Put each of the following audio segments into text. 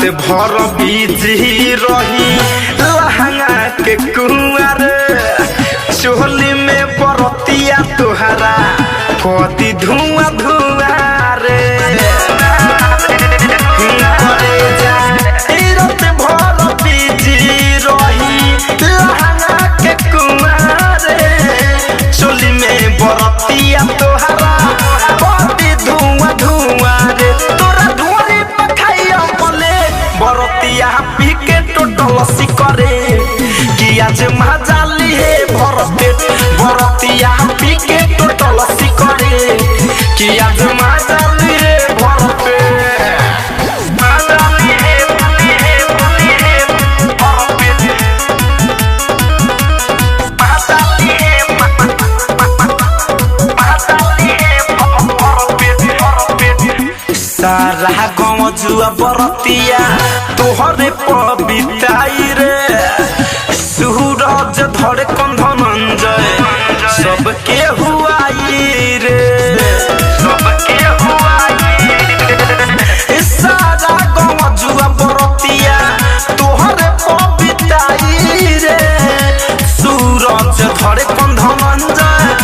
भर बिजी रही लहंगा के कुंवर चोली में बरतिया तुहरा कति धुआं धुआं रे रात भर बिजी रही लहंगा के कुंवर चोली में बरतिया तुहरा कति धुआं धुआं रे तोरा धुआं पखाइया बोले बरतिया पी के टोटल सिकरे कि आज मजाली है भरते बरतिया पी के टोटल सिकरे कि आज मजाली है भरते मजाली है भरते मजाली है भरते सारा गाँव जुआ बरतिया तोहरे पबिताई रे सूरज धरे कंधनंजय सबके हुआई रे सबके हुआई सारा गाँव जुआ बरतिया तोहरे पबिताई रे सूरज धरे कंधनंजय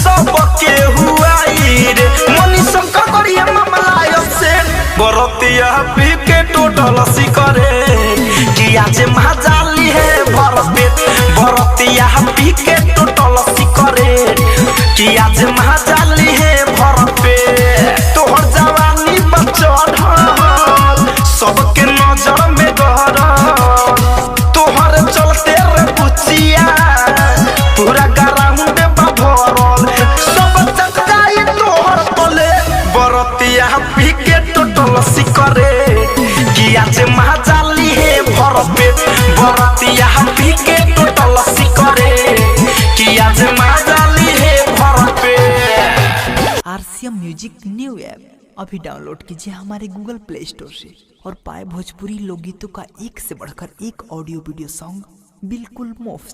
सबके हुआई रे मनी शंकर करिया मामला से बरतिया पी के टोटल सिकरे कि आज मजाली है भरते बरतिया पी के टोटल सिकरे कि आज मजाली है भरते तोहर जवानी बचल सबके नजर में गहर तोहर चलते रे पुचिया पूरा ग्राउंड भरल सब चकाई तोहर तले बरतिया पी के टोटल सिकरे कि आज मजाली है भरते बरतिया पी के टोटल सिकरे कि आज मजाली है भरते। RCM म्यूजिक न्यू ऐप अभी डाउनलोड कीजिए हमारे गूगल प्ले स्टोर से और पाए भोजपुरी लोकगीतों का एक से बढ़कर एक ऑडियो वीडियो सॉन्ग बिल्कुल मुफ्त।